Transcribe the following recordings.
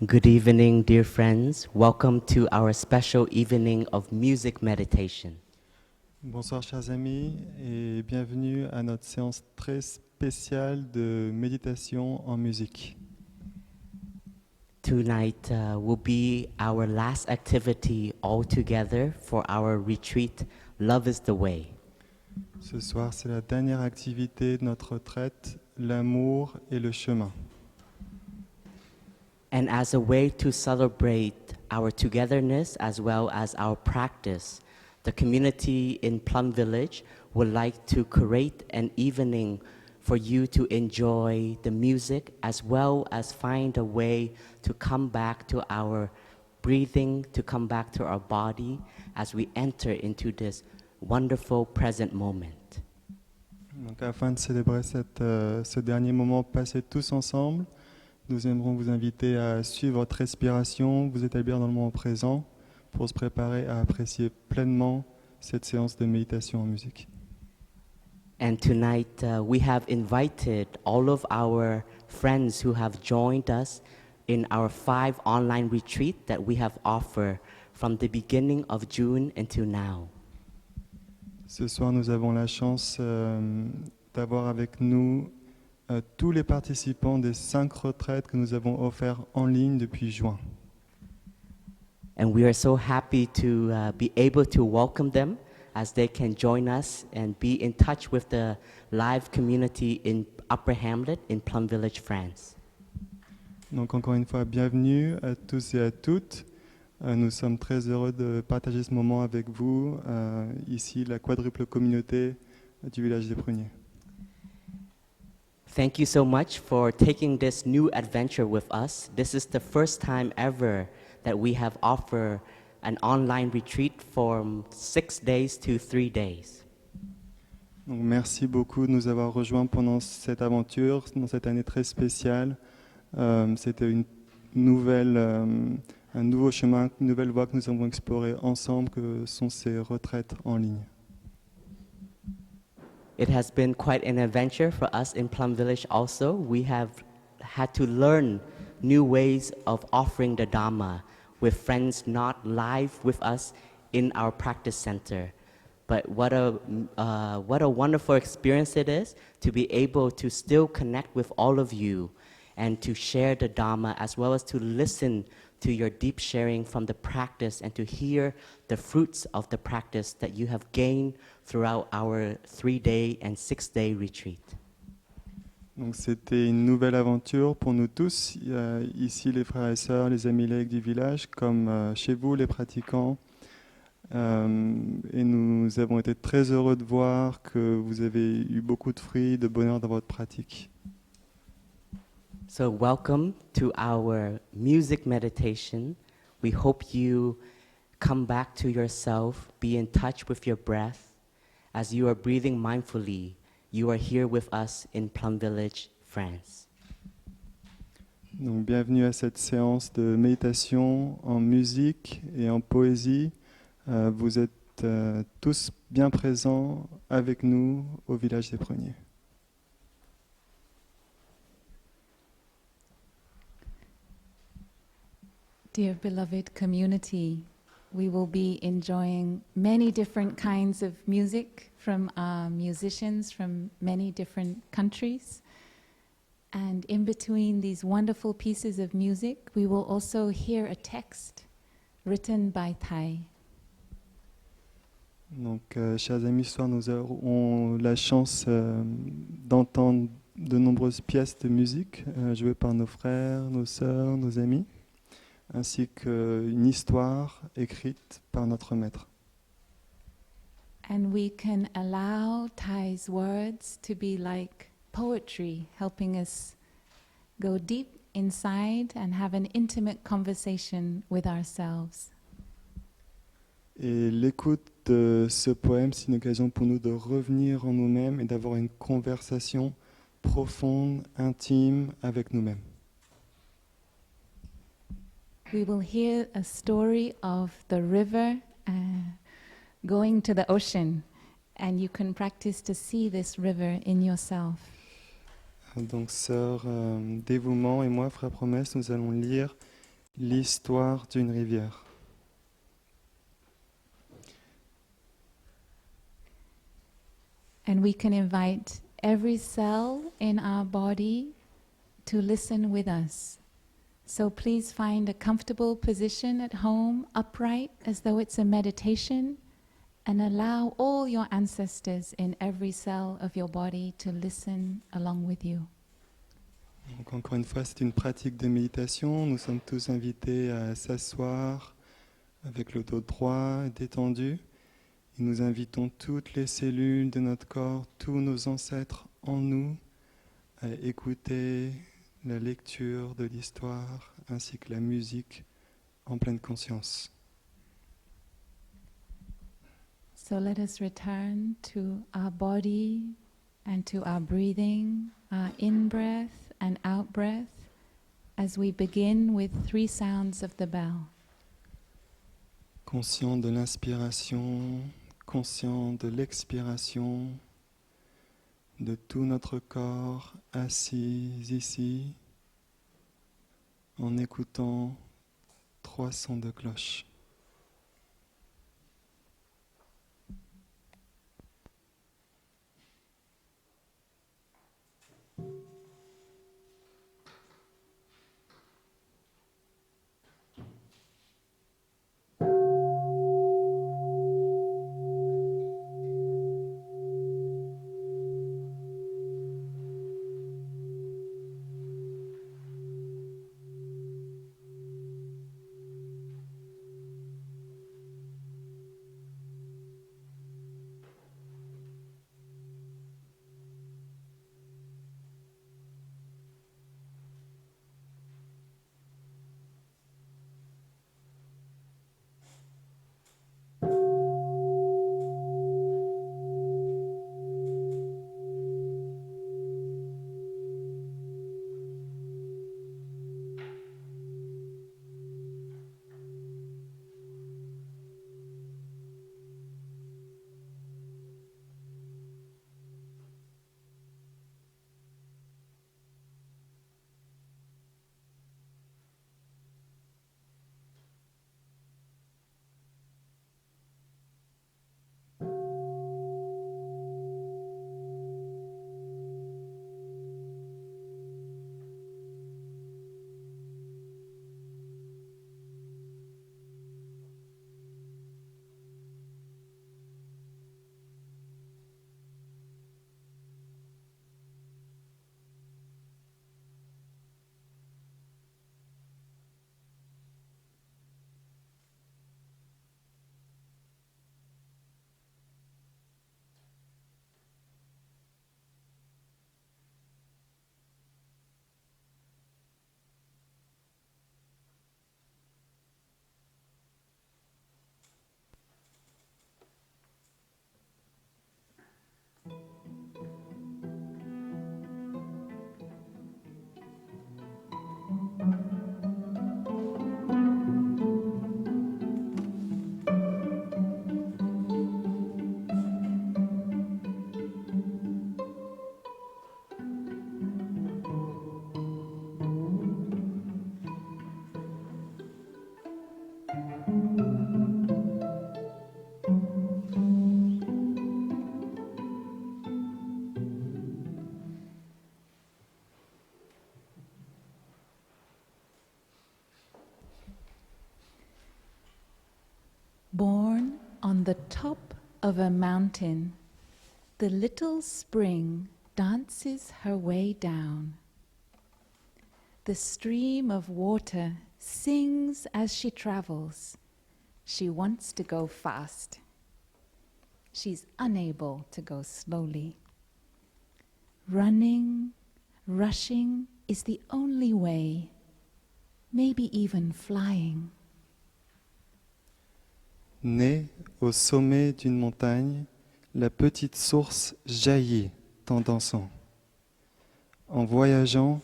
Good evening, dear friends. Welcome to our special evening of music meditation. Bonsoir chers amis et bienvenue à notre séance très spéciale de méditation en musique. Tonight will be our last activity all together for our retreat, Love is the Way. Ce soir, c'est la dernière activité de notre retraite, l'amour et le chemin. And as a way to celebrate our togetherness as well as our practice, the community in Plum Village would like to create an evening for you to enjoy the music as well as find a way to come back to our breathing, to come back to our body as we enter into this wonderful present moment. Donc, afin de célébrer ce dernier moment passé tous ensemble, nous aimerons vous inviter à suivre votre respiration, vous établir dans le moment présent pour se préparer à apprécier pleinement cette séance de méditation en musique. And tonight we have invited all of our friends who have joined us in our 5 online retreat that we have offered from the beginning of June until now. Ce soir, nous avons la chance d'avoir avec nous tous les participants des 5 retraites que nous avons offertes en ligne depuis juin. And we are so happy to be able to welcome them as they can join us and be in touch with the live community in Upper Hamlet in Plum Village, France. Donc encore une fois, bienvenue à tous et à toutes. Nous sommes très heureux de partager ce moment avec vous, ici, la quadruple communauté du village des Pruniers. Thank you so much for taking this new adventure with us. This is the first time ever that we have offered an online retreat from 6 days to 3 days. Donc, merci beaucoup de nous avoir rejoints pendant cette aventure, dans cette année très spéciale. C'était un nouveau chemin, une nouvelle voie que nous avons explorée ensemble, que sont ces retraites en ligne. It has been quite an adventure for us in Plum Village also. We have had to learn new ways of offering the Dhamma with friends not live with us in our practice center. But what a wonderful experience it is to be able to still connect with all of you and to share the Dhamma as well as to listen to your deep sharing from the practice and to hear the fruits of the practice that you have gained throughout our 3-day and 6-day retreat. Donc c'était une nouvelle aventure pour nous tous, ici les frères et sœurs, les amis laïcs du village, comme chez vous les pratiquants. Et nous avons été très heureux de voir que vous avez eu beaucoup de fruits, de bonheur dans votre pratique. So welcome to our music meditation. We hope you come back to yourself, be in touch with your breath. As you are breathing mindfully, you are here with us in Plum Village, France. Donc bienvenue à cette séance de méditation en musique et en poésie. Vous êtes tous bien présents avec nous au village des Pruniers. Dear beloved community, we will be enjoying many different kinds of music from musicians from many different countries. And in between these wonderful pieces of music, we will also hear a text written by Thai. Donc, chers amis, ce soir, nous aurons la chance d'entendre de nombreuses pièces de musique jouées par nos frères, nos sœurs, nos amis, ainsi qu'une histoire écrite par notre maître. And we can allow Thai's words to be like poetry, helping us go deep inside and have an intimate conversation with ourselves. Et l'écoute de ce poème, c'est une occasion pour nous de revenir en nous-mêmes et d'avoir une conversation profonde, intime avec nous-mêmes. We will hear a story of the river going to the ocean, and you can practice to see this river in yourself. Donc, sœur Dévouement et moi, frère Promesse, nous allons lire l'histoire d'une rivière. And we can invite every cell in our body to listen with us. So please find a comfortable position at home, upright, as though it's a meditation, and allow all your ancestors in every cell of your body to listen along with you. Donc encore une fois, c'est une pratique de méditation. Nous sommes tous invités à s'asseoir avec le dos droit et détendu. Et nous invitons toutes les cellules de notre corps, tous nos ancêtres en nous, à écouter la lecture de l'histoire ainsi que la musique en pleine conscience. So let us return to our body and to our breathing, our in-breath and out-breath, as we begin with 3 sounds of the bell. Conscient de l'inspiration, conscient de l'expiration, de tout notre corps assis ici, en écoutant 3 sons de cloche. Born on the top of a mountain, the little spring dances her way down. The stream of water sings as she travels. She wants to go fast. She's unable to go slowly. Running, rushing is the only way, maybe even flying. Née au sommet d'une montagne, la petite source jaillit en dansant. En voyageant,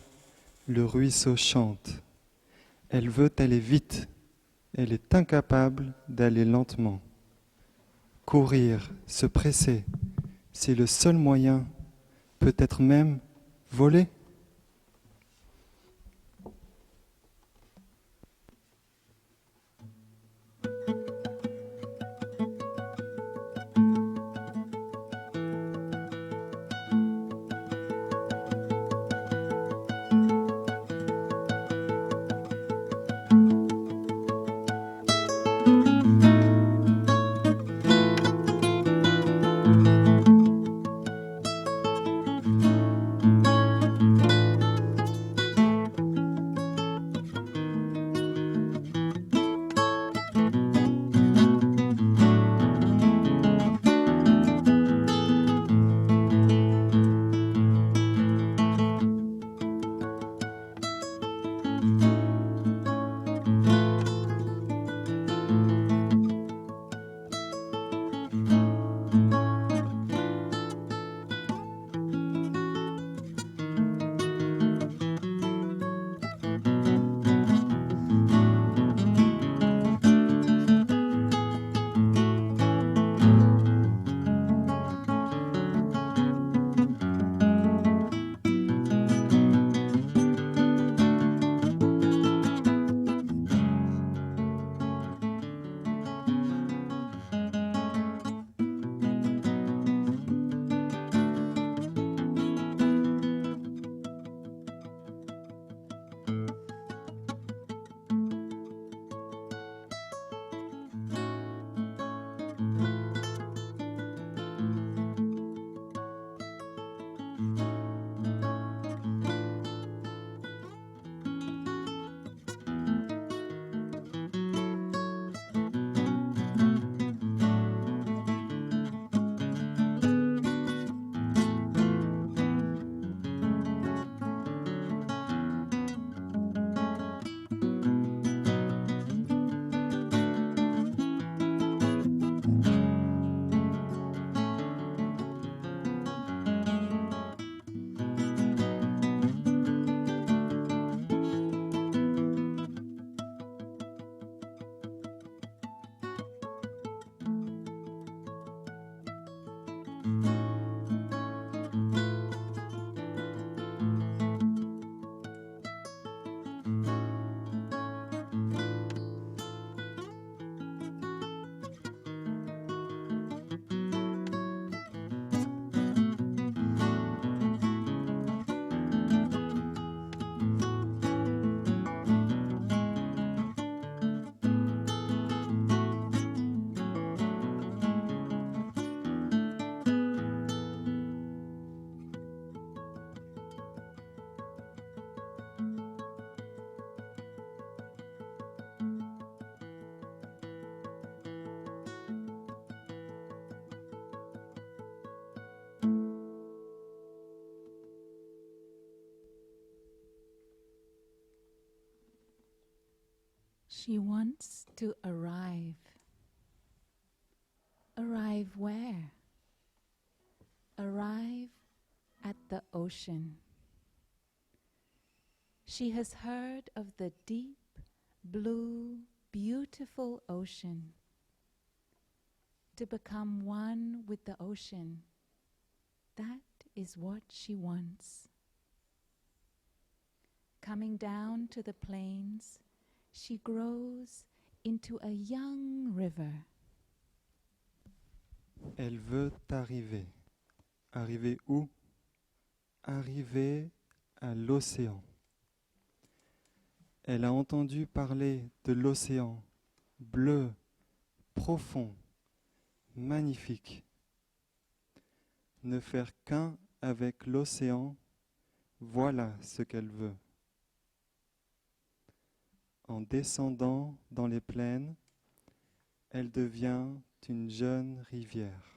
le ruisseau chante. Elle veut aller vite, elle est incapable d'aller lentement. Courir, se presser, c'est le seul moyen, peut-être même voler. She wants to arrive. Arrive where? Arrive at the ocean. She has heard of the deep, blue, beautiful ocean. To become one with the ocean, that is what she wants. Coming down to the plains, she grows into a young river. Elle veut arriver. Arriver où? Arriver à l'océan. Elle a entendu parler de l'océan, bleu, profond, magnifique. Ne faire qu'un avec l'océan, voilà ce qu'elle veut. En descendant dans les plaines, elle devient une jeune rivière.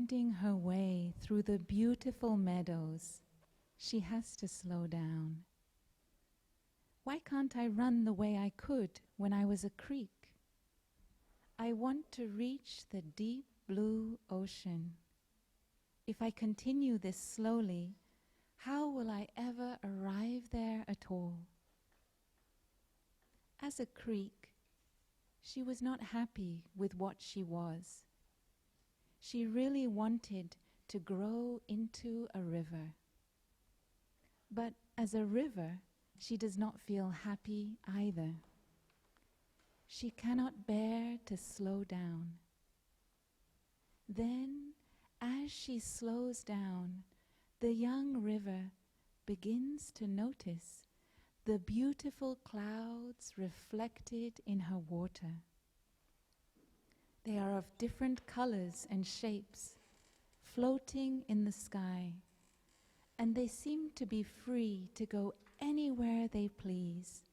winding her way through the beautiful meadows, she has to slow down. Why can't I run the way I could when I was a creek? I want to reach the deep blue ocean. If I continue this slowly, how will I ever arrive there at all? As a creek, she was not happy with what she was. She really wanted to grow into a river. But as a river, she does not feel happy either. She cannot bear to slow down. Then, as she slows down, the young river begins to notice the beautiful clouds reflected in her water. They are of different colors and shapes, floating in the sky, and they seem to be free to go anywhere they please.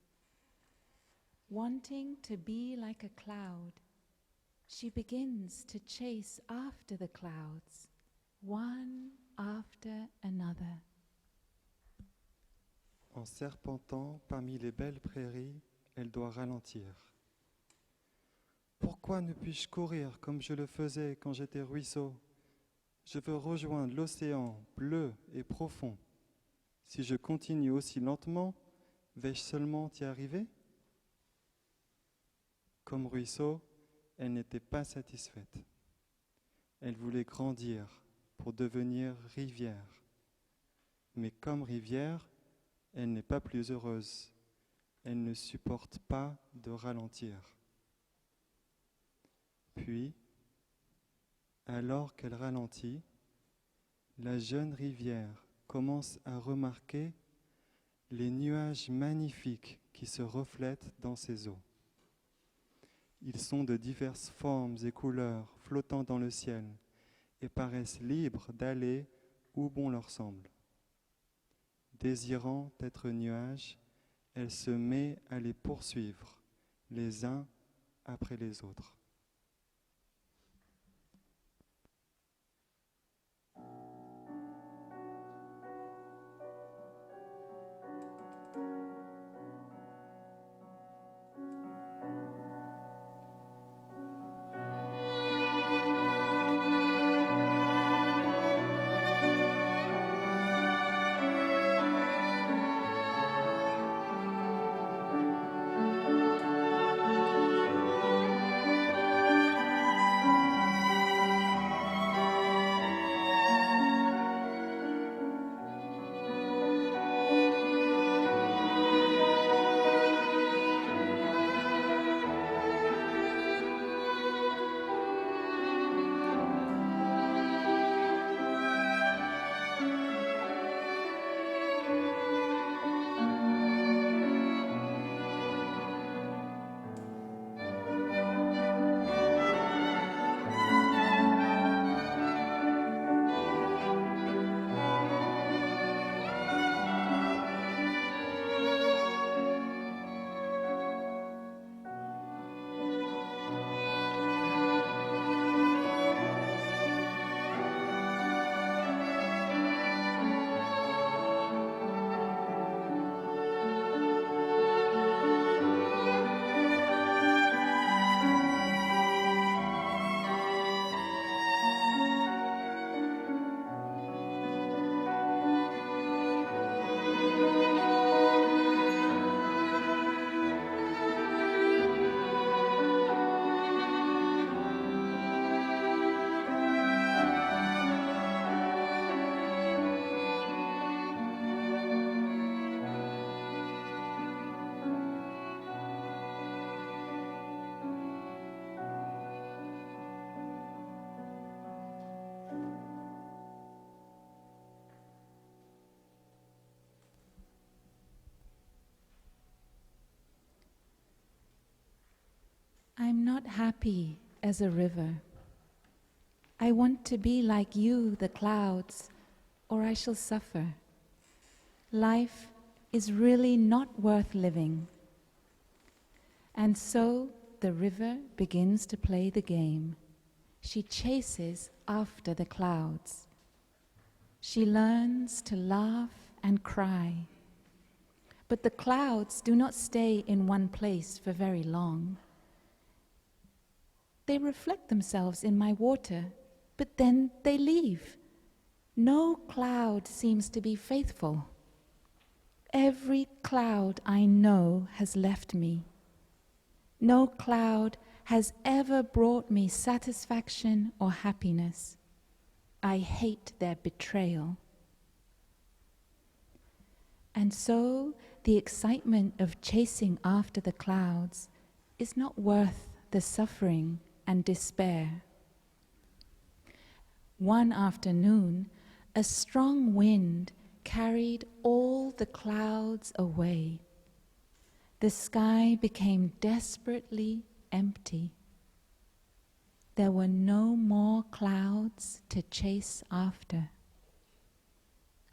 Wanting to be like a cloud, she begins to chase after the clouds, one after another. En serpentant parmi les belles prairies, elle doit ralentir. Pourquoi ne puis-je courir comme je le faisais quand j'étais ruisseau? Je veux rejoindre l'océan bleu et profond. Si je continue aussi lentement, vais-je seulement y arriver? Comme ruisseau, elle n'était pas satisfaite. Elle voulait grandir pour devenir rivière. Mais comme rivière, elle n'est pas plus heureuse. Elle ne supporte pas de ralentir. Puis, alors qu'elle ralentit, la jeune rivière commence à remarquer les nuages magnifiques qui se reflètent dans ses eaux. Ils sont de diverses formes et couleurs flottant dans le ciel et paraissent libres d'aller où bon leur semble. Désirant être nuages, elle se met à les poursuivre, les uns après les autres. I'm not happy as a river. I want to be like you, the clouds, or I shall suffer. Life is really not worth living. And so the river begins to play the game. She chases after the clouds. She learns to laugh and cry. But the clouds do not stay in one place for very long. They reflect themselves in my water, but then they leave. No cloud seems to be faithful. Every cloud I know has left me. No cloud has ever brought me satisfaction or happiness. I hate their betrayal. And so the excitement of chasing after the clouds is not worth the suffering and despair. One afternoon, a strong wind carried all the clouds away. The sky became desperately empty. There were no more clouds to chase after.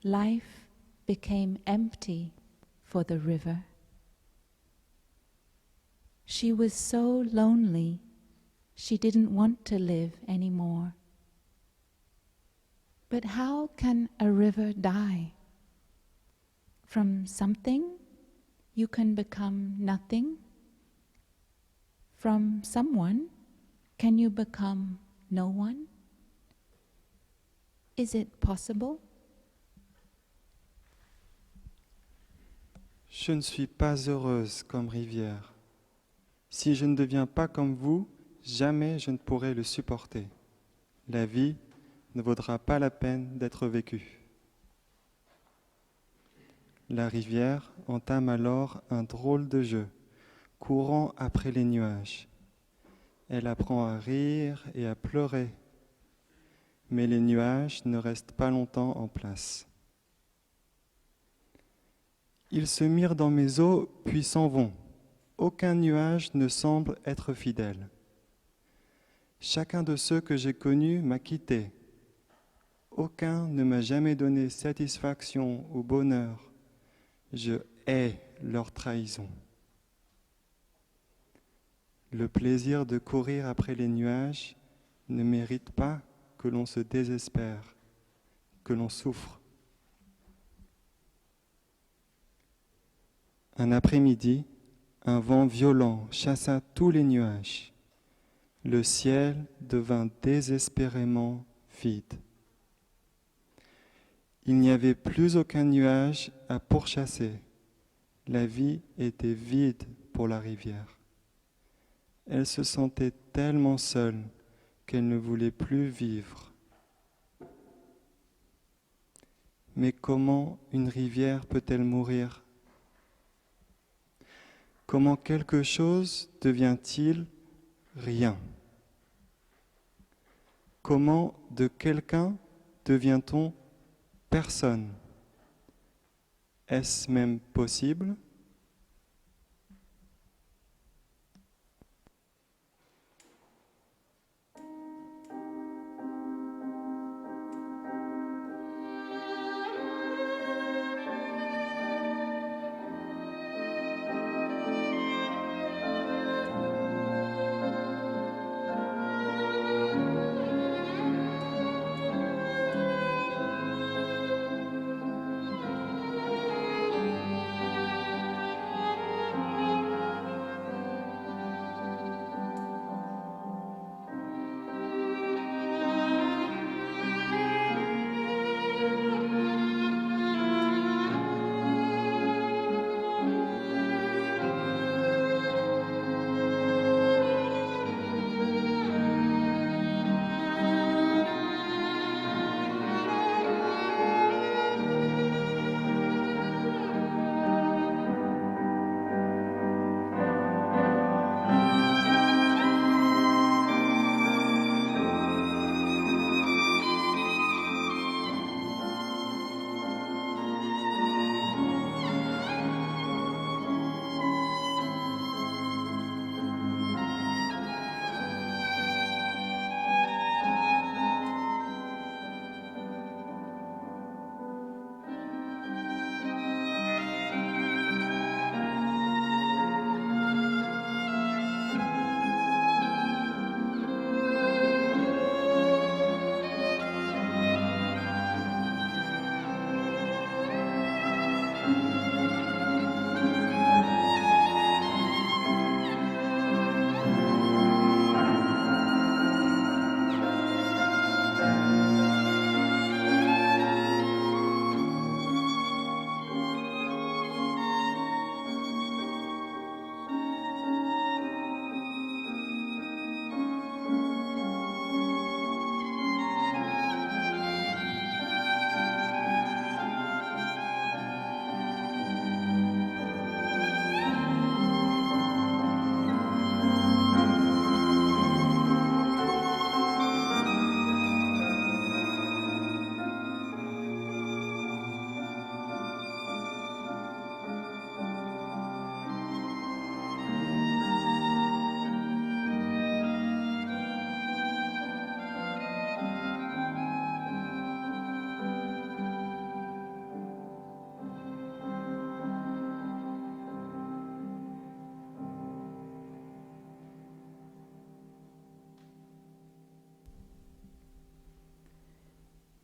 Life became empty for the river. She was so lonely, she didn't want to live anymore. But how can a river die? From something, you can become nothing. From someone, can you become no one? Is it possible? Je ne suis pas heureuse comme rivière. Si je ne deviens pas comme vous, jamais je ne pourrai le supporter. La vie ne vaudra pas la peine d'être vécue. La rivière entame alors un drôle de jeu, courant après les nuages. Elle apprend à rire et à pleurer, mais les nuages ne restent pas longtemps en place. Ils se mirent dans mes eaux, puis s'en vont. Aucun nuage ne semble être fidèle. Chacun de ceux que j'ai connus m'a quitté. Aucun ne m'a jamais donné satisfaction ou bonheur. Je hais leur trahison. Le plaisir de courir après les nuages ne mérite pas que l'on se désespère, que l'on souffre. Un après-midi, un vent violent chassa tous les nuages. Le ciel devint désespérément vide. Il n'y avait plus aucun nuage à pourchasser. La vie était vide pour la rivière. Elle se sentait tellement seule qu'elle ne voulait plus vivre. Mais comment une rivière peut-elle mourir ? Comment quelque chose devient-il rien ? Comment de quelqu'un devient-on personne ? Est-ce même possible ?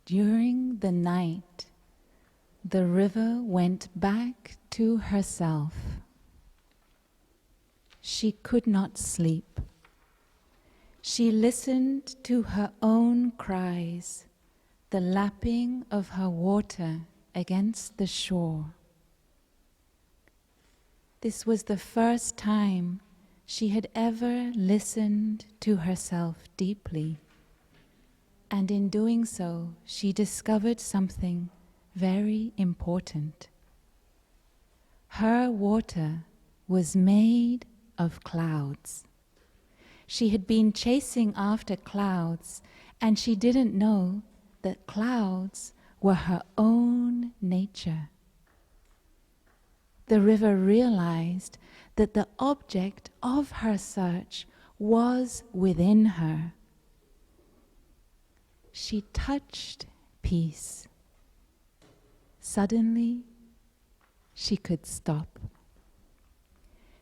During the night, the river went back to herself. She could not sleep. She listened to her own cries, the lapping of her water against the shore. This was the first time she had ever listened to herself deeply, and in doing so, she discovered something very important. Her water was made of clouds. She had been chasing after clouds, and she didn't know that clouds were her own nature. The river realized that the object of her search was within her. She touched peace. Suddenly, she could stop.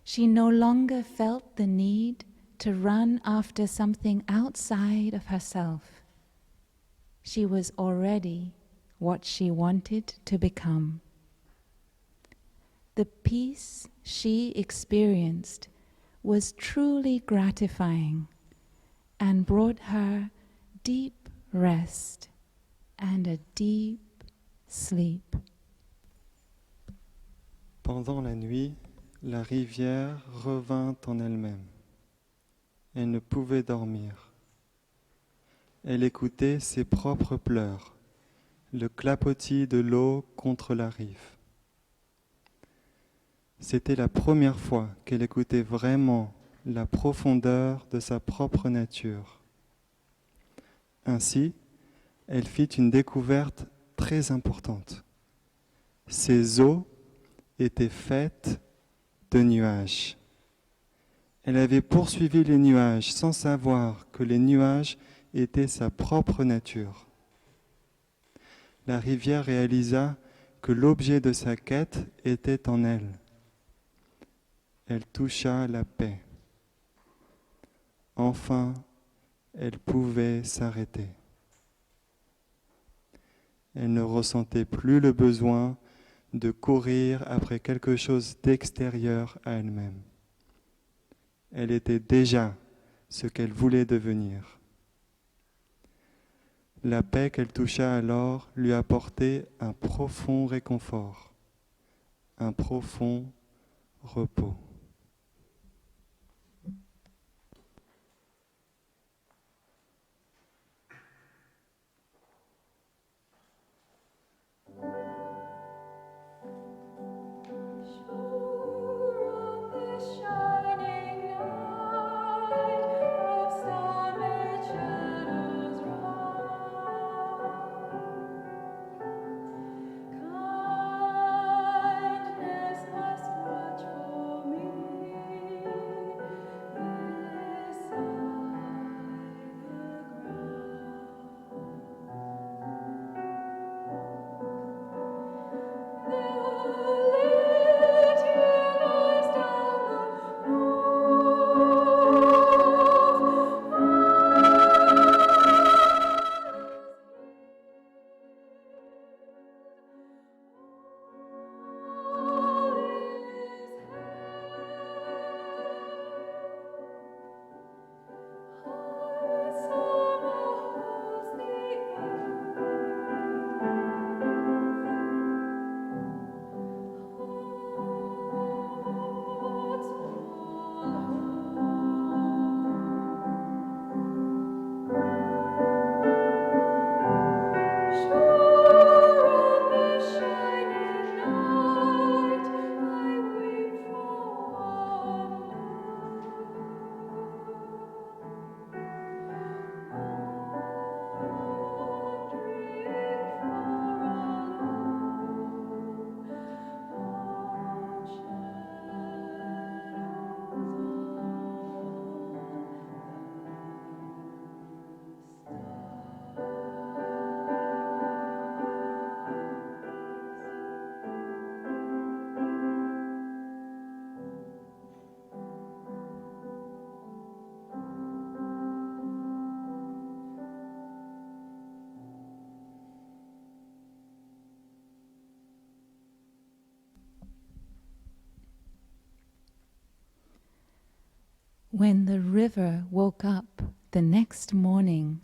She no longer felt the need to run after something outside of herself. She was already what she wanted to become. The peace she experienced was truly gratifying and brought her deep rest and a deep sleep. Pendant la nuit, la rivière revint en elle-même. Elle ne pouvait dormir. Elle écoutait ses propres pleurs, le clapotis de l'eau contre la rive. C'était la première fois qu'elle écoutait vraiment la profondeur de sa propre nature. Ainsi, elle fit une découverte très importante. Ces eaux étaient faites de nuages. Elle avait poursuivi les nuages sans savoir que les nuages étaient sa propre nature. La rivière réalisa que l'objet de sa quête était en elle. Elle toucha la paix. Enfin, elle pouvait s'arrêter. Elle ne ressentait plus le besoin de courir après quelque chose d'extérieur à elle-même. Elle était déjà ce qu'elle voulait devenir. La paix qu'elle toucha alors lui apportait un profond réconfort, un profond repos. Kindness must watch for me. When the river woke up the next morning,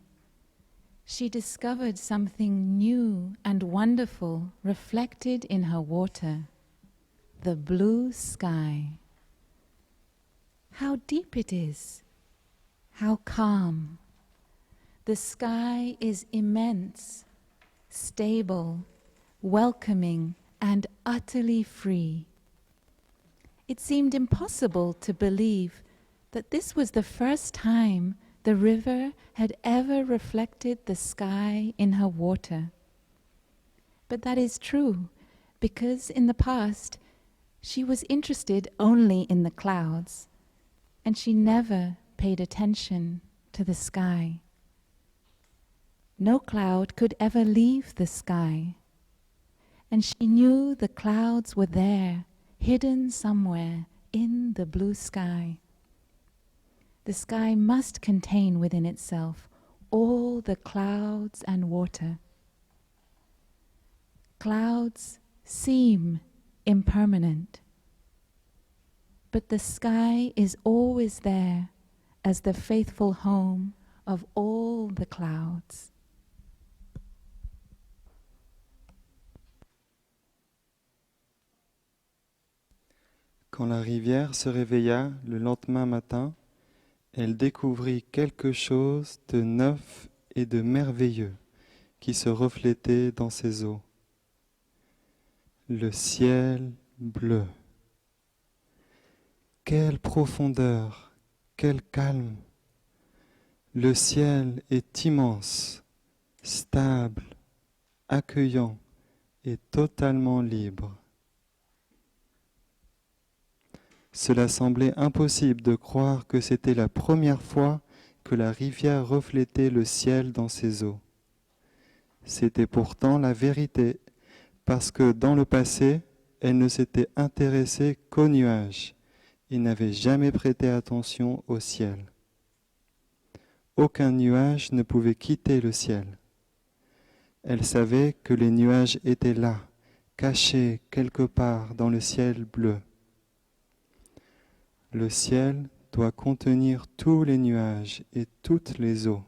she discovered something new and wonderful reflected in her water, the blue sky. How deep it is, how calm. The sky is immense, stable, welcoming, and utterly free. It seemed impossible to believe that this was the first time the river had ever reflected the sky in her water. But that is true, because in the past she was interested only in the clouds, and she never paid attention to the sky. No cloud could ever leave the sky, and she knew the clouds were there, hidden somewhere in the blue sky. The sky must contain within itself all the clouds and water. Clouds seem impermanent, but the sky is always there as the faithful home of all the clouds. Quand la rivière se réveilla le lendemain matin, elle découvrit quelque chose de neuf et de merveilleux qui se reflétait dans ses eaux. Le ciel bleu. Quelle profondeur, quel calme. Le ciel est immense, stable, accueillant et totalement libre. Cela semblait impossible de croire que c'était la première fois que la rivière reflétait le ciel dans ses eaux. C'était pourtant la vérité, parce que dans le passé, elle ne s'était intéressée qu'aux nuages et n'avait jamais prêté attention au ciel. Aucun nuage ne pouvait quitter le ciel. Elle savait que les nuages étaient là, cachés quelque part dans le ciel bleu. Le ciel doit contenir tous les nuages et toutes les eaux.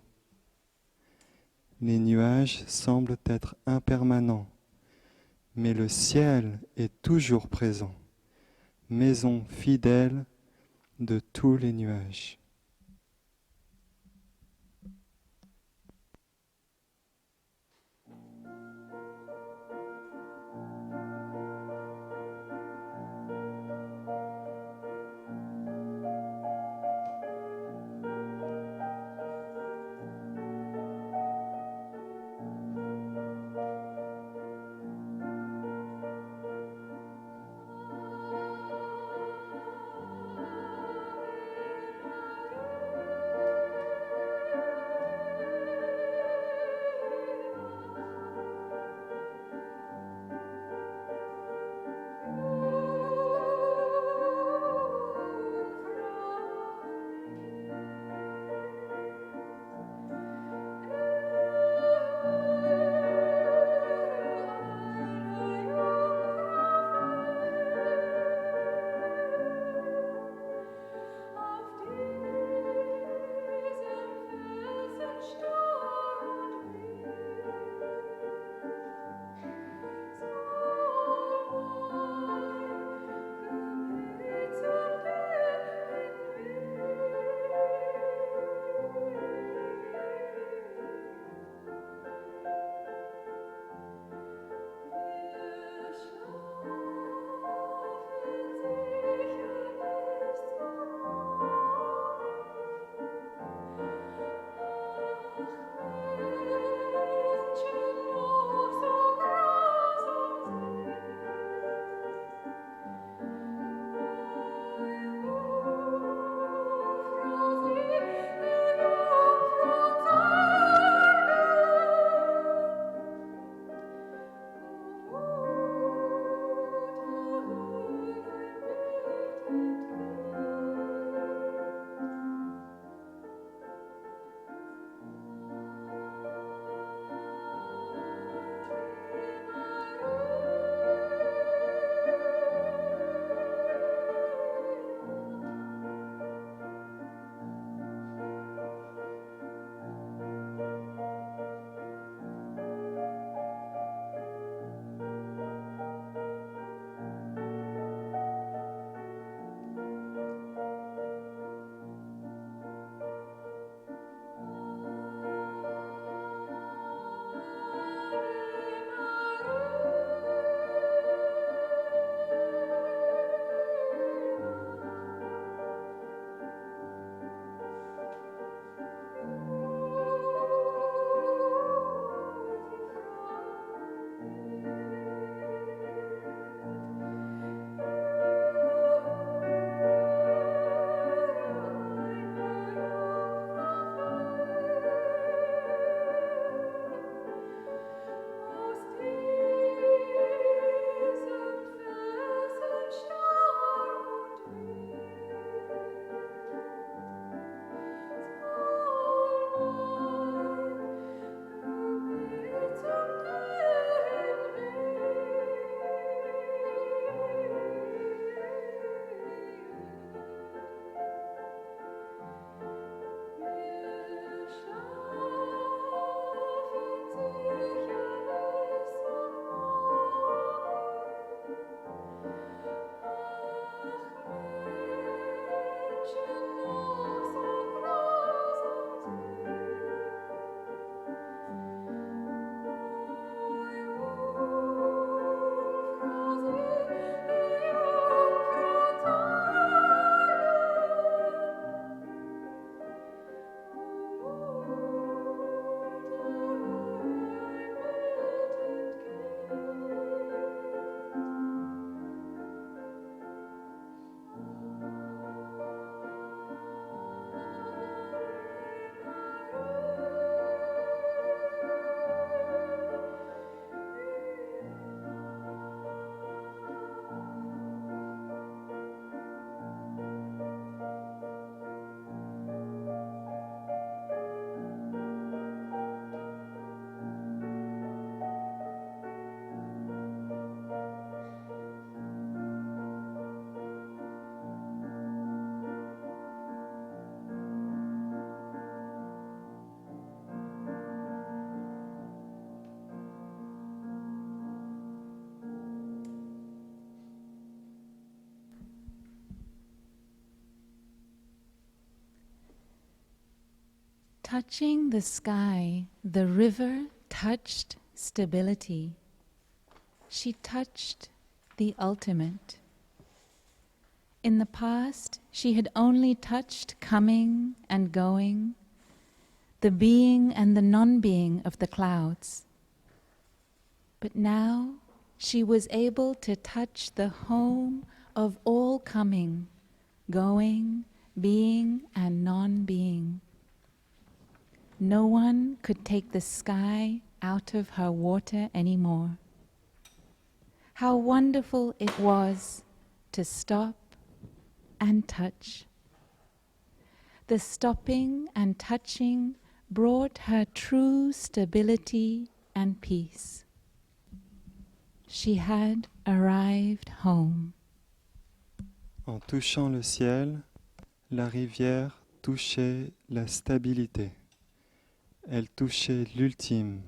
Les nuages semblent être impermanents, mais le ciel est toujours présent, maison fidèle de tous les nuages. touching the sky, the river touched stability. She touched the ultimate. In the past, she had only touched coming and going, the being and the non-being of the clouds. But now she was able to touch the home of all coming, going, being and non-being. No one could take the sky out of her water anymore. How wonderful it was to stop and touch. The stopping and touching brought her true stability and peace. She had arrived home. En touchant le ciel, la rivière touchait la stabilité. Elle touchait l'ultime.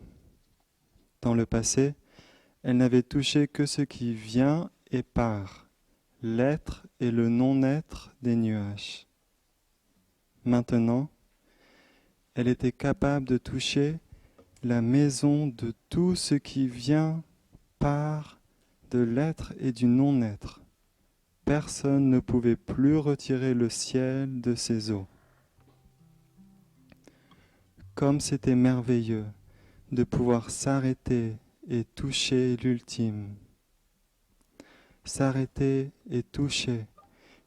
Dans le passé, elle n'avait touché que ce qui vient et part, l'être et le non-être des nuages. Maintenant, elle était capable de toucher la maison de tout ce qui vient, part, de l'être et du non-être. Personne ne pouvait plus retirer le ciel de ses eaux. Comme c'était merveilleux de pouvoir s'arrêter et toucher l'ultime. S'arrêter et toucher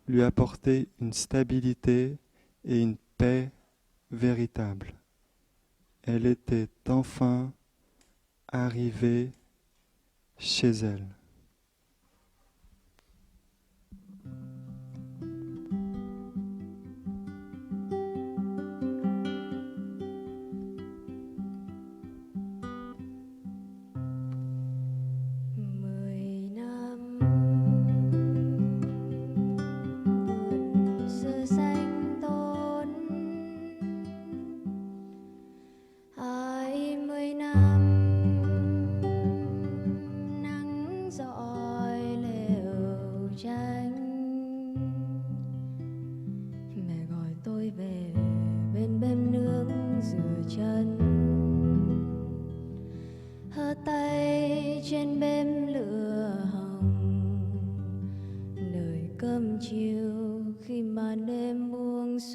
lui apportait une stabilité et une paix véritable. Elle était enfin arrivée chez elle.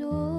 gió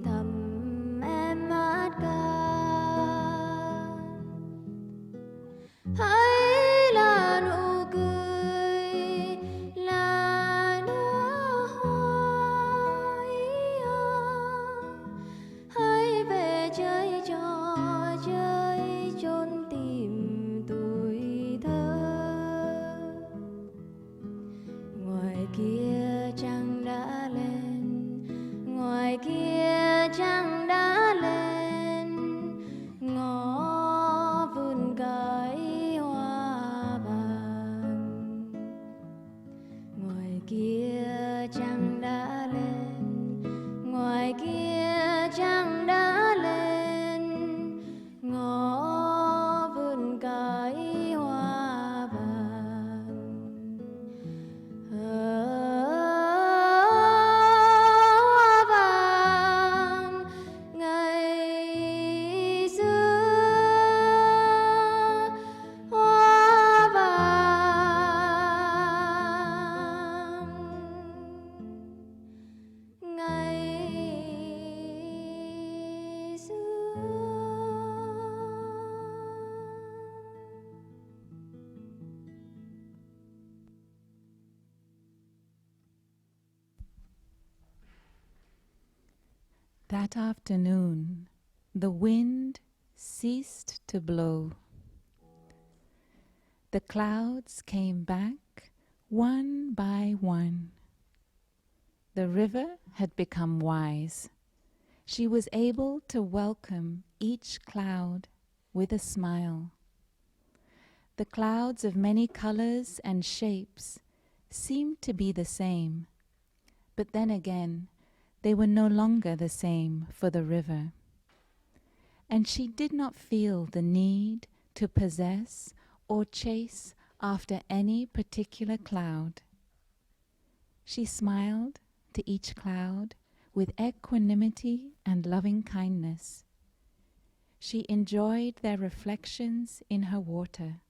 thầm em hát ca. Hãy là nụ cười, là đóa hoa, hãy về chơi trò chơi chốn tìm tuổi thơ. Ngoài kia trăng đã lên, ngoài kia trăng đã lên, ngõ vườn cái hoa vàng. Ngoài kia trăng đã lên, ngoài kia trăng đã lên, ngõ vườn cái hoa vàng. Hoa vàng ngày xưa, hoa vàng ngày xưa. That afternoon, the wind ceased to blow. The clouds came back one by one. The river had become wise. She was able to welcome each cloud with a smile. The clouds of many colors and shapes seemed to be the same, but then again, they were no longer the same for the river. And she did not feel the need to possess or chase after any particular cloud. She smiled to each cloud with equanimity and loving kindness. She enjoyed their reflections in her water.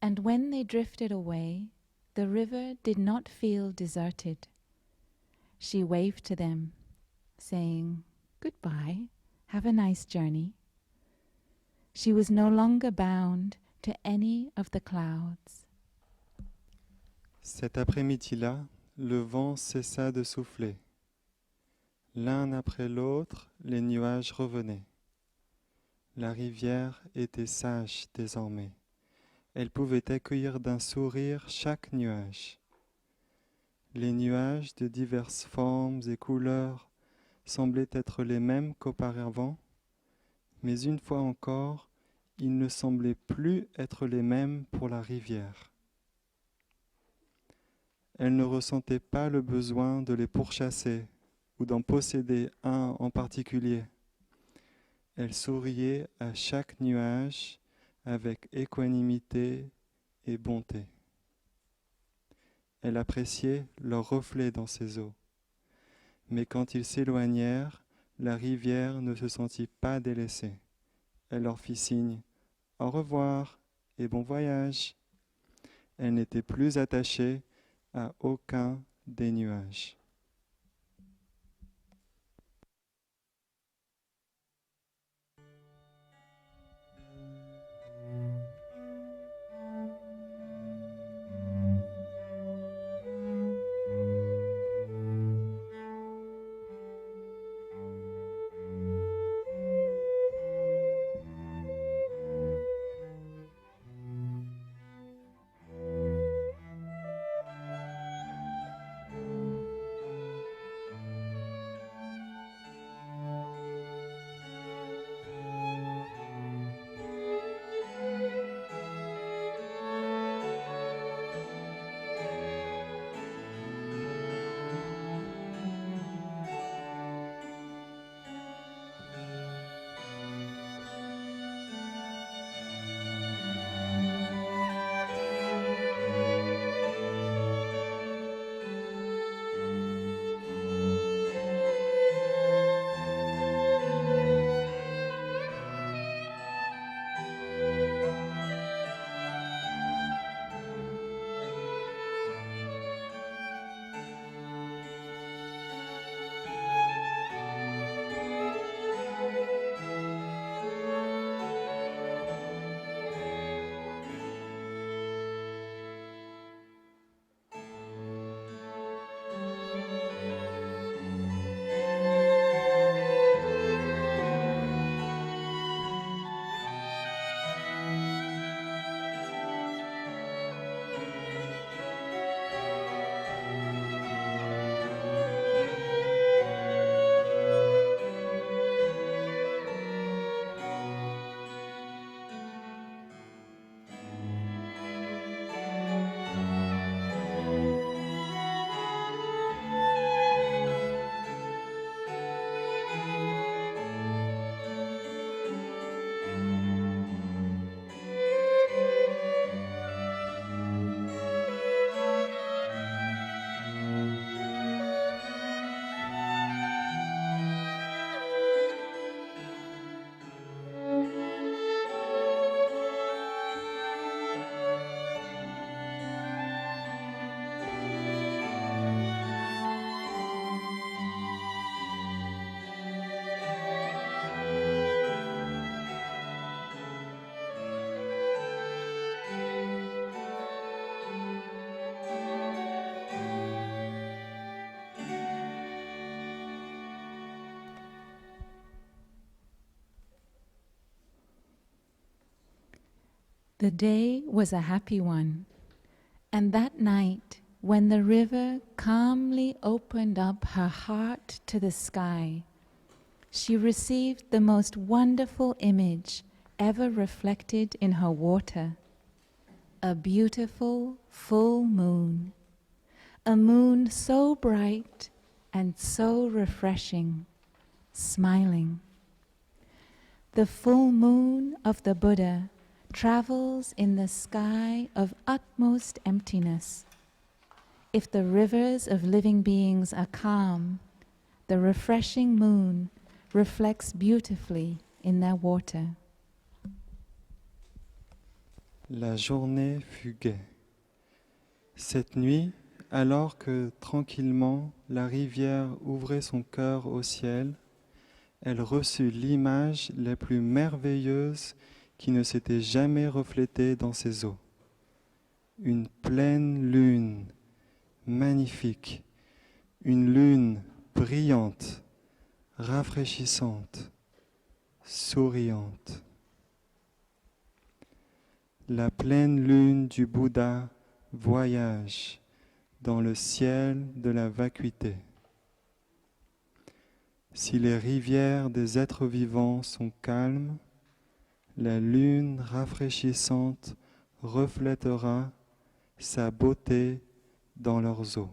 And when they drifted away, the river did not feel deserted. She waved to them, saying, "Goodbye, have a nice journey." She was no longer bound to any of the clouds. Cet après-midi-là, le vent cessa de souffler. L'un après l'autre, les nuages revenaient. La rivière était sage désormais. Elle pouvait accueillir d'un sourire chaque nuage. Les nuages de diverses formes et couleurs semblaient être les mêmes qu'auparavant, mais une fois encore, ils ne semblaient plus être les mêmes pour la rivière. Elle ne ressentait pas le besoin de les pourchasser ou d'en posséder un en particulier. Elle souriait à chaque nuage avec équanimité et bonté. Elle appréciait leurs reflets dans ses eaux. Mais quand ils s'éloignèrent, la rivière ne se sentit pas délaissée. Elle leur fit signe « Au revoir et bon voyage ». Elle n'était plus attachée à aucun des nuages. The day was a happy one, and that night, when the river calmly opened up her heart to the sky, she received the most wonderful image ever reflected in her water, a beautiful full moon, a moon so bright and so refreshing, smiling. The full moon of the Buddha travels in the sky of utmost emptiness. If the rivers of living beings are calm, the refreshing moon reflects beautifully in their water. La journée fut gaie. Cette nuit, alors que tranquillement la rivière ouvrait son cœur au ciel, elle reçut l'image la plus merveilleuse qui ne s'était jamais reflétée dans ses eaux. Une pleine lune, magnifique, une lune brillante, rafraîchissante, souriante. La pleine lune du Bouddha voyage dans le ciel de la vacuité. Si les rivières des êtres vivants sont calmes, la lune rafraîchissante reflètera sa beauté dans leurs eaux.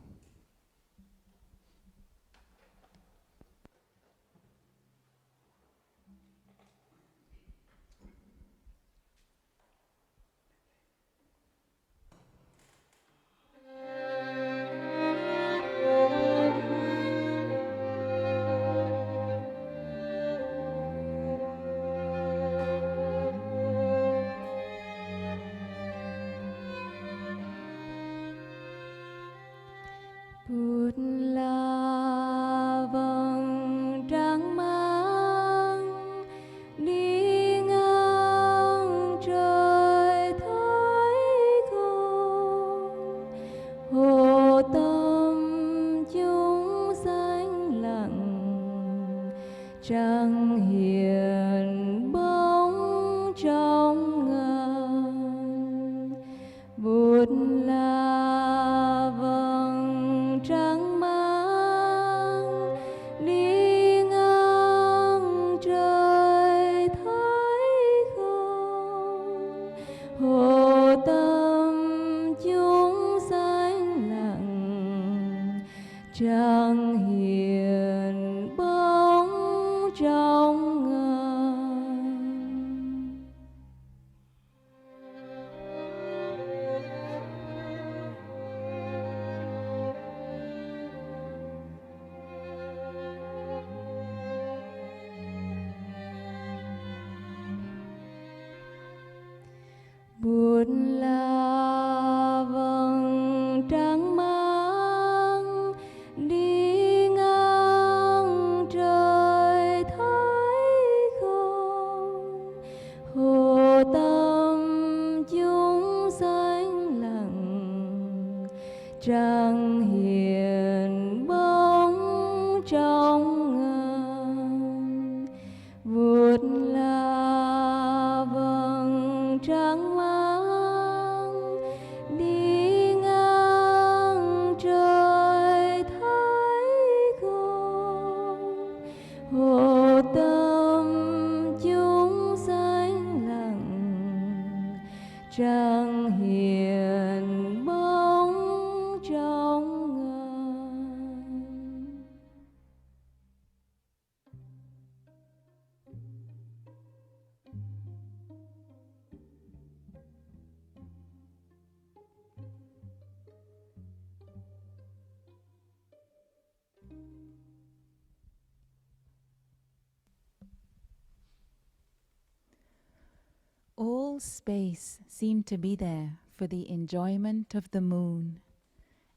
All space seemed to be there for the enjoyment of the moon,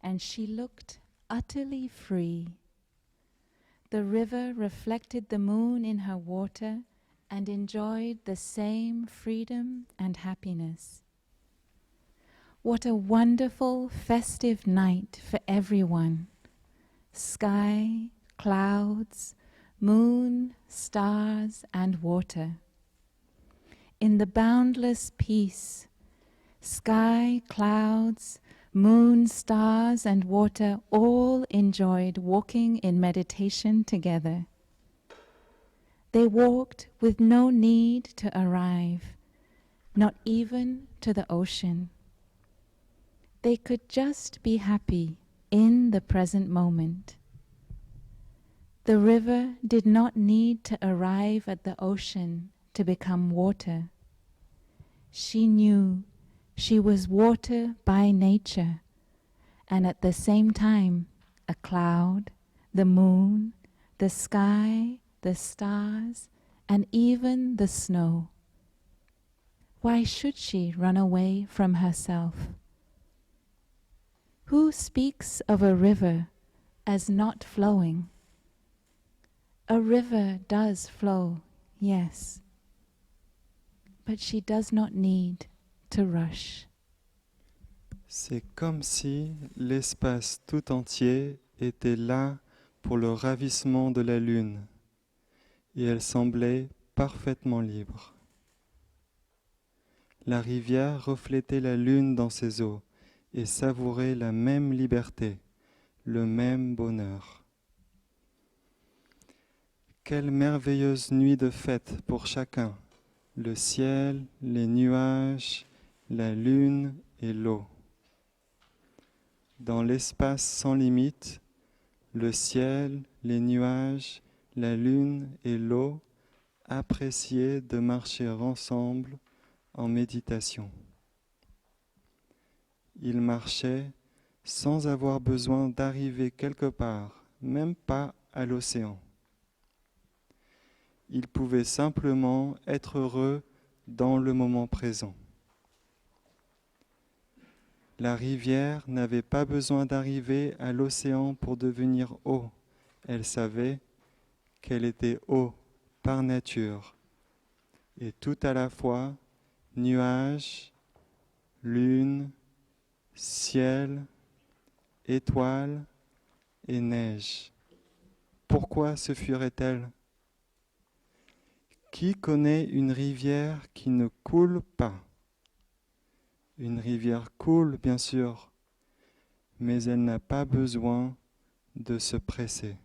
and she looked utterly free. The river reflected the moon in her water and enjoyed the same freedom and happiness. What a wonderful festive night for everyone. Sky, clouds, moon, stars, and water. In the boundless peace, Sky, clouds, moon, stars, and water all enjoyed walking in meditation together. They walked with no need to arrive, not even to the ocean. They could just be happy in the present moment. The river did not need to arrive at the ocean to become water. She knew she was water by nature, and at the same time, a cloud, the moon, the sky, the stars, and even the snow. Why should she run away from herself? Who speaks of a river as not flowing? A river does flow, yes, but she does not need to rush. C'est comme si l'espace tout entier était là pour le ravissement de la lune, et elle semblait parfaitement libre. La rivière reflétait la lune dans ses eaux et savourait la même liberté, le même bonheur. Quelle merveilleuse nuit de fête pour chacun, le ciel, les nuages, la lune et l'eau. Dans l'espace sans limite, le ciel, les nuages, la lune et l'eau appréciaient de marcher ensemble en méditation. Ils marchaient sans avoir besoin d'arriver quelque part, même pas à l'océan. Ils pouvaient simplement être heureux dans le moment présent. La rivière n'avait pas besoin d'arriver à l'océan pour devenir eau. Elle savait qu'elle était eau par nature, et tout à la fois, nuages, lune, ciel, étoiles et neige. Pourquoi se fuirait-elle ? Qui connaît une rivière qui ne coule pas ? Une rivière coule, bien sûr, mais elle n'a pas besoin de se presser.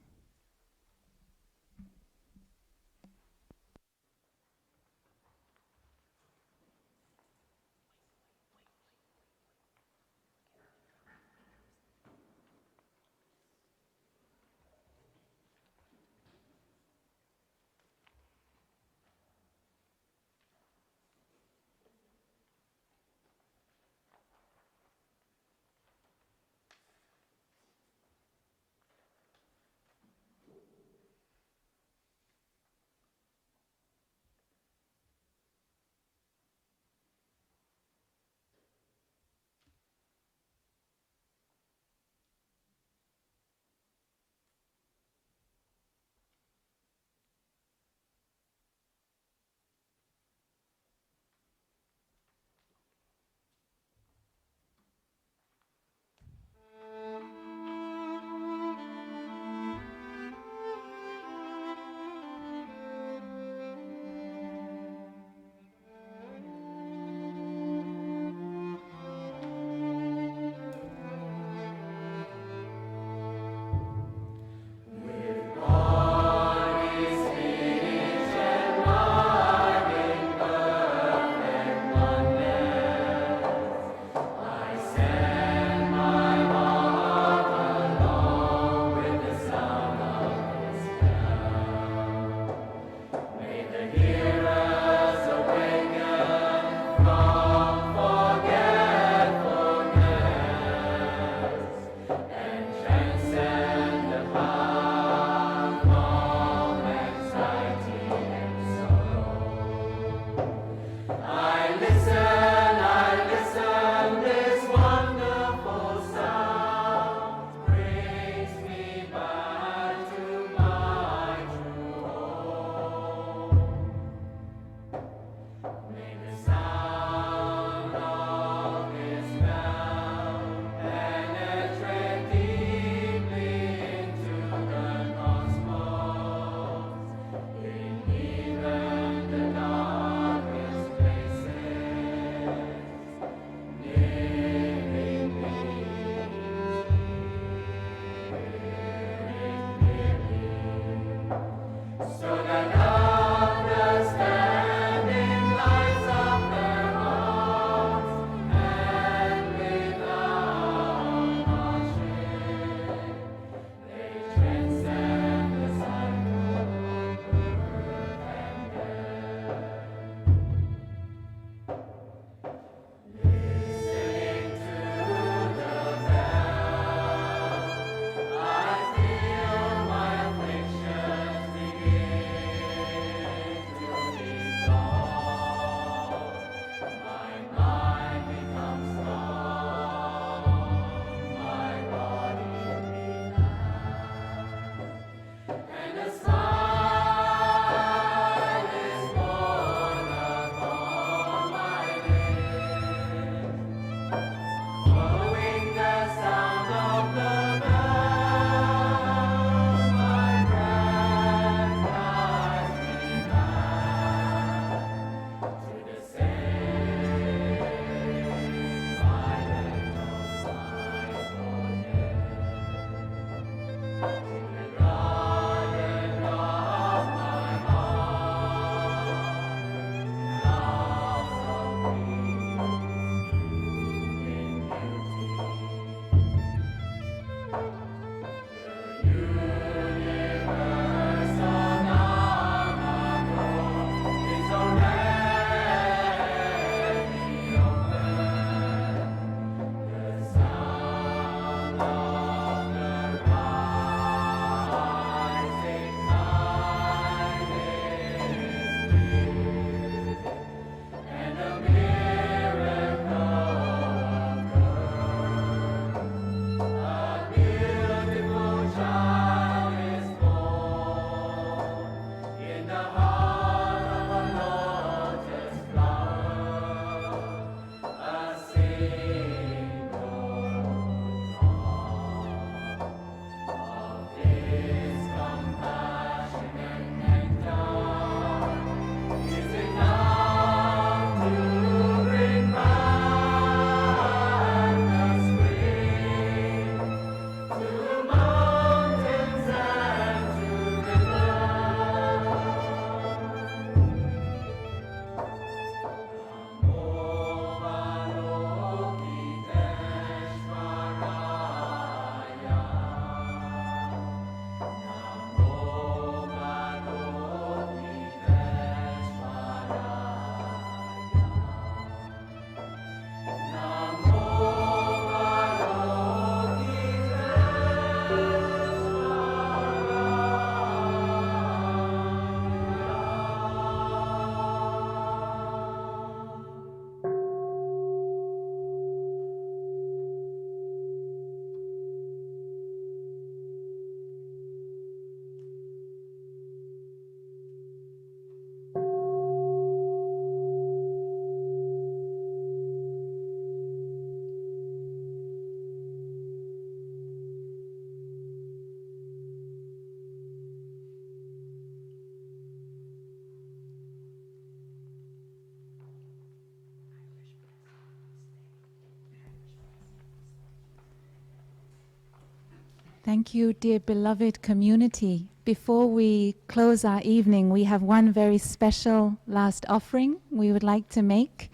Thank you, dear beloved community. Before we close our evening, we have one very special last offering we would like to make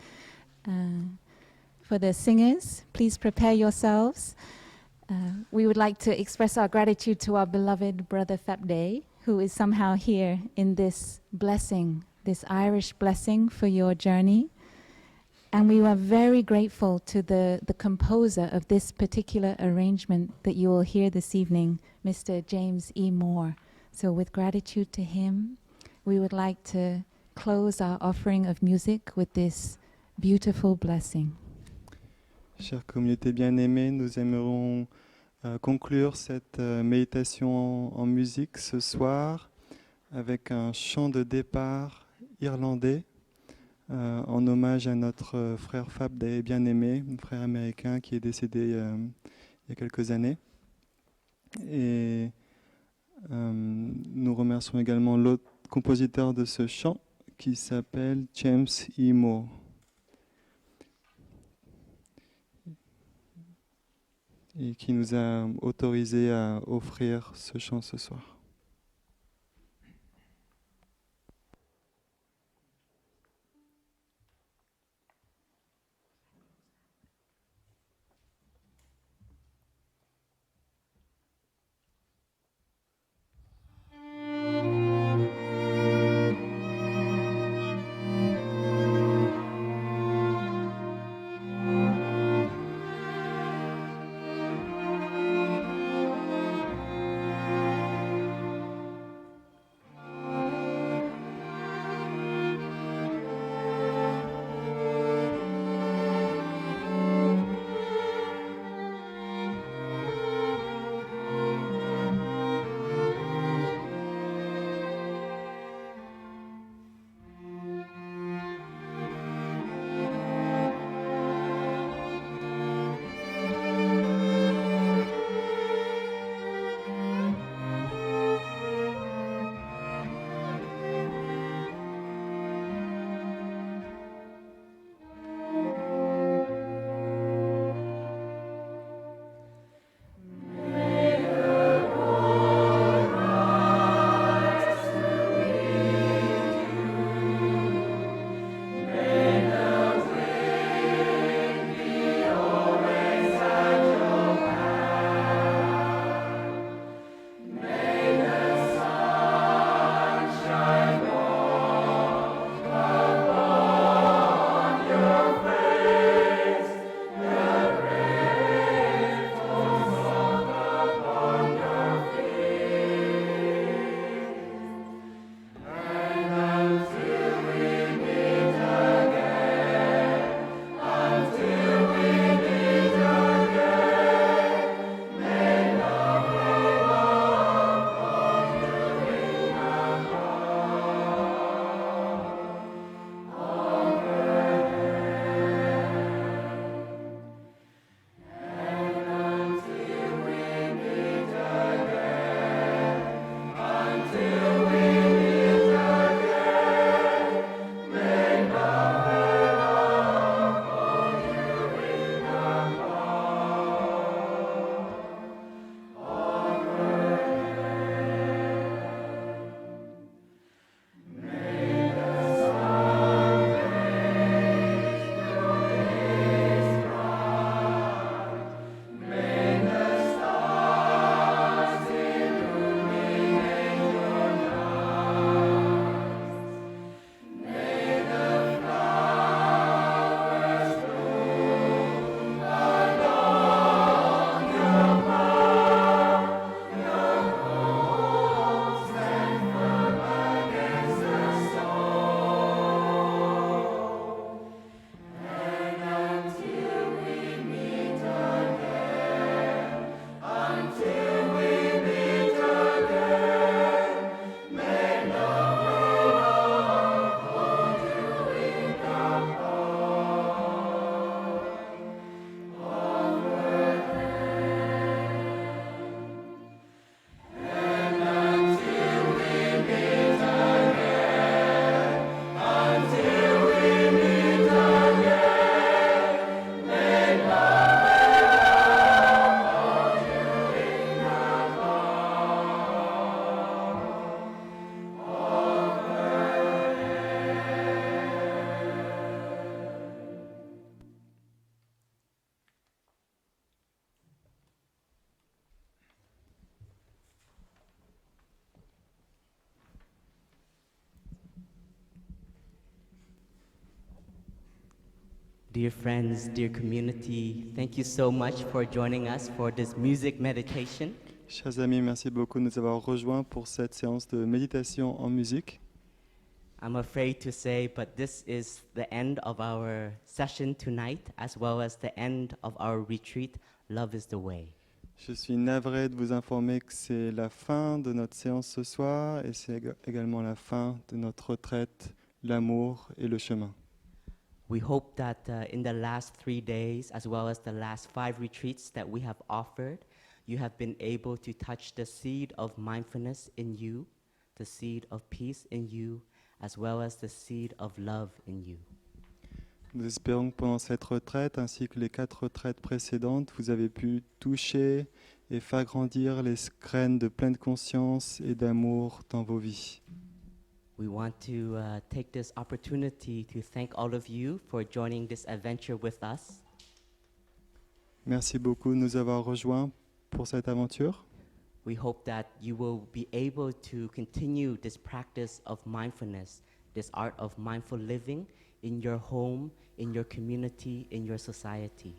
for the singers. Please prepare yourselves. We would like to express our gratitude to our beloved brother Phap, who is somehow here in this blessing, this Irish blessing for your journey. And we are very grateful to the composer of this particular arrangement that you will hear this evening, Mr. James E. Moore. So with gratitude to him, we would like to close our offering of music with this beautiful blessing. Chère communauté bien-aimée, nous aimerons conclure cette méditation en musique ce soir avec un chant de départ irlandais en hommage à notre frère Phap bien-aimé, un frère américain qui est décédé il y a quelques années. Et nous remercions également l'autre compositeur de ce chant qui s'appelle James E. Moore. Et qui nous a autorisé à offrir ce chant ce soir. Dear friends, dear community, thank you so much for joining us for this music meditation. Chers amis, merci beaucoup de nous avoir rejoints pour cette séance de méditation en musique. I'm afraid to say, but this is the end of our session tonight, as well as the end of our retreat, Love is the Way. Je suis navré de vous informer que c'est la fin de notre séance ce soir et c'est également la fin de notre retraite, l'amour et le chemin. We hope that in the last 3 days, as well as the last 5 retreats that we have offered, you have been able to touch the seed of mindfulness in you, the seed of peace in you, as well as the seed of love in you. Nous espérons que pendant cette retraite, ainsi que les 4 retraites précédentes, vous avez pu toucher et faire grandir les graines de pleine conscience et d'amour dans vos vies. We want to take this opportunity to thank all of you for joining this adventure with us. Merci beaucoup de nous avoir rejoints pour cette aventure. We hope that you will be able to continue this practice of mindfulness, this art of mindful living in your home, in your community, in your society.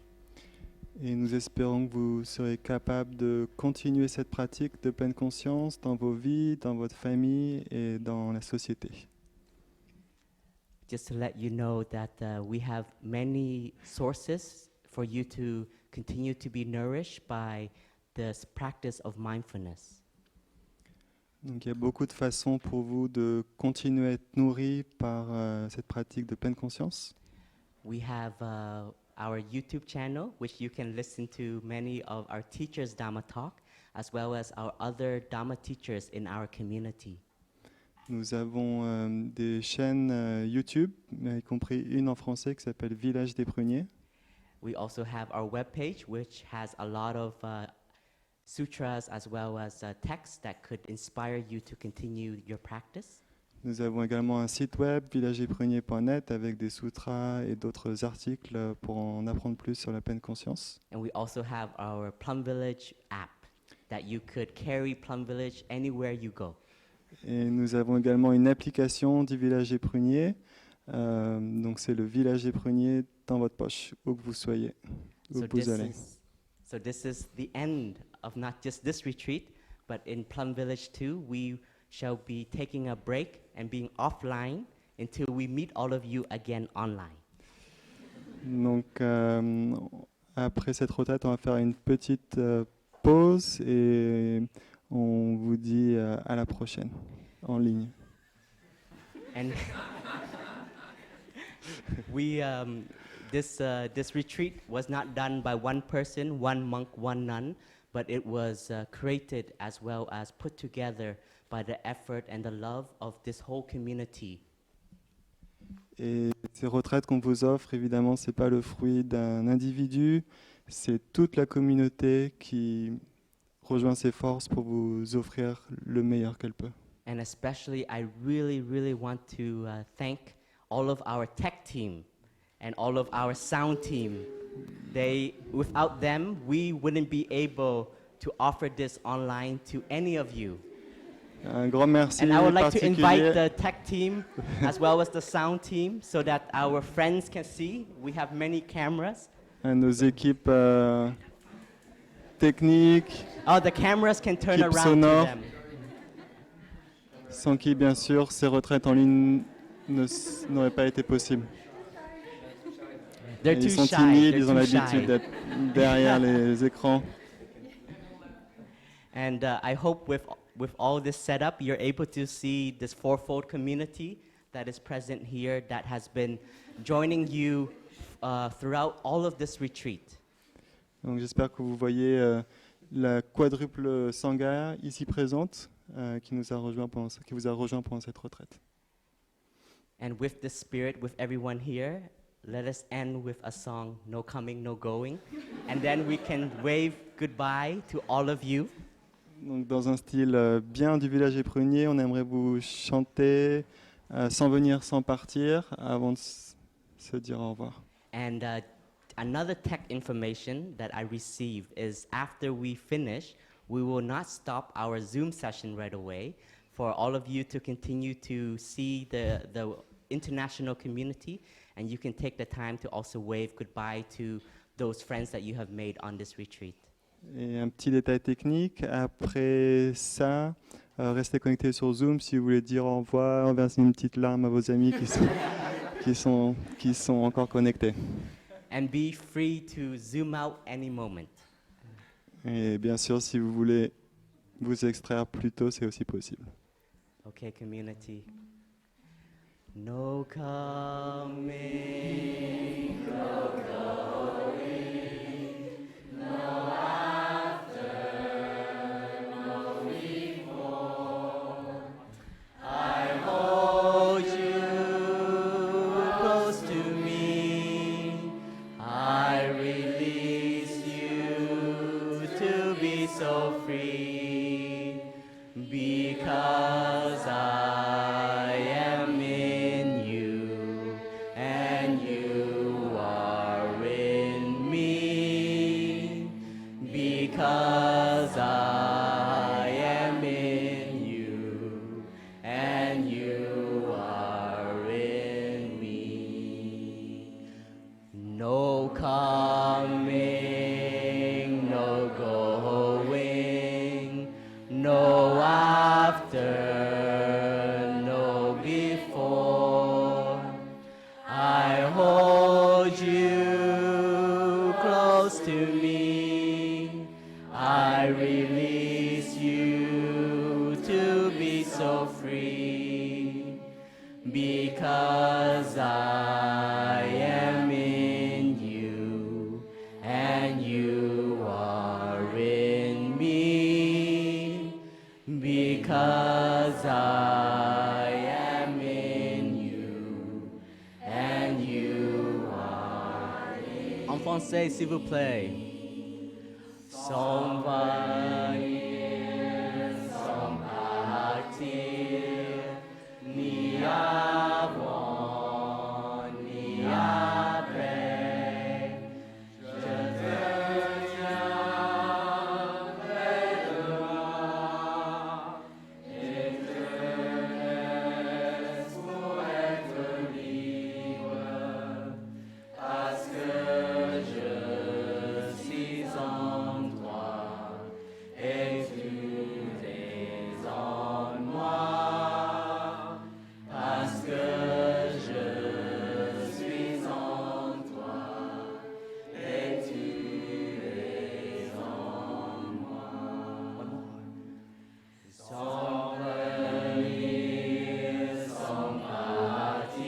Et nous espérons que vous serez capable de continuer cette pratique de pleine conscience dans vos vies, dans votre famille et dans la société. Just to let you know that we have many sources for you to continue to be nourished by this practice of mindfulness. Donc il y a beaucoup de façons pour vous de continuer à être nourris par cette pratique de pleine conscience. We have our YouTube channel, which you can listen to many of our teachers' Dhamma talk, as well as our other Dhamma teachers in our community. Nous avons des chaînes YouTube, y compris une en français qui s'appelle Village des Pruniers. We also have our webpage, which has a lot of sutras as well as texts that could inspire you to continue your practice. Nous avons également un site web, villagedespruniers.net, avec des sutras et d'autres articles pour en apprendre plus sur la pleine conscience. And we also have our Plum Village app that you could carry Plum Village anywhere you go. Et nous avons également une application du Village des Pruniers. Donc c'est le Village des Pruniers dans votre poche, où que vous soyez, où que vous allez. So this is the end of not just this retreat, but in Plum Village too, we shall be taking a break and being offline until we meet all of you again online. Donc après cette retraite, on va faire une petite pause et on vous dit à la prochaine en ligne. And we this retreat was not done by one person, one monk, one nun, but it was created as well as put together by the effort and the love of this whole community. Et ces retraites qu'on vous offre, évidemment, c'est pas le fruit d'un individu, c'est toute la communauté qui rejoint ses forces pour vous offrir le meilleur qu'elle peut. And especially, I really want to thank all of our tech team and all of our sound team. Without them, we wouldn't be able to offer this online to any of you. Un grand merci And I would like to invite particulier the tech team as well as the sound team so that our friends can see. We have many cameras. à nos équipes techniques, Oh, the cameras can turn Équipe around sonore. to them. sans qui, bien sûr, ces retraites en ligne n'auraient pas été possibles. They're Et too ils sont shy. timides, They're ils ont too l'habitude shy. d'être derrière les écrans. And I hope with all this setup, you're able to see this fourfold community that is present here that has been joining you throughout all of this retreat. Donc j'espère que vous voyez la quadruple sangha ici présente qui vous a rejoint pendant cette retraite. And with this spirit, with everyone here, let us end with a song, No Coming, No Going. And then we can wave goodbye to all of you. Donc dans un style bien du village des pruniers, on aimerait vous chanter sans venir, sans partir, avant de se dire au revoir. And another tech information that I received is after we finish, we will not stop our Zoom session right away for all of you to continue to see the international community, and you can take the time to also wave goodbye to those friends that you have made on this retreat. Et un petit détail technique, après ça, restez connectés sur Zoom si vous voulez dire au revoir, verser une petite larme à vos amis qui sont encore connectés. And be free to zoom out any moment. Et bien sûr, si vous voulez vous extraire plus tôt, c'est aussi possible. Okay, community. No coming, no going, no after, no before. I hold you close to me. I release you to be so free, because I am in you and you are in me, because I am in you and you are in me. No coming, no going, no after, no before. I hold you close to me. I release you to be so free, because I am in you and you are in me, because I am in you and you are in. En français, s'il vous plaît. S'en va sans partir, ni avant ni après. Je te tiens près de moi et te laisse pour être libre, parce que je suis en toi et tu es en moi, parce que je suis en toi et tu es en moi. Sans venir, sans partir,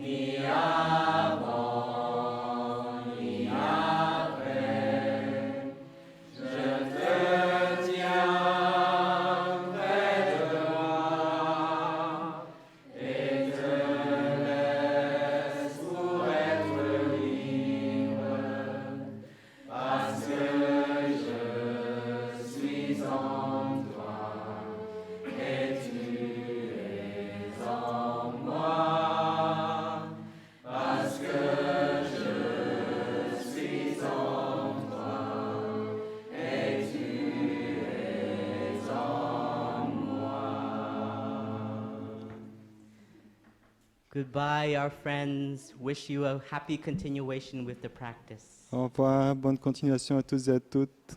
ni avant ni après. Je te tiens près de moi et te laisse pour être libre, parce que je suis en toi et tu es en moi, parce que je suis en toi et tu es en moi. Goodbye, our friends. Wish you a happy continuation with the practice. Au revoir, bonne continuation à tous et à toutes.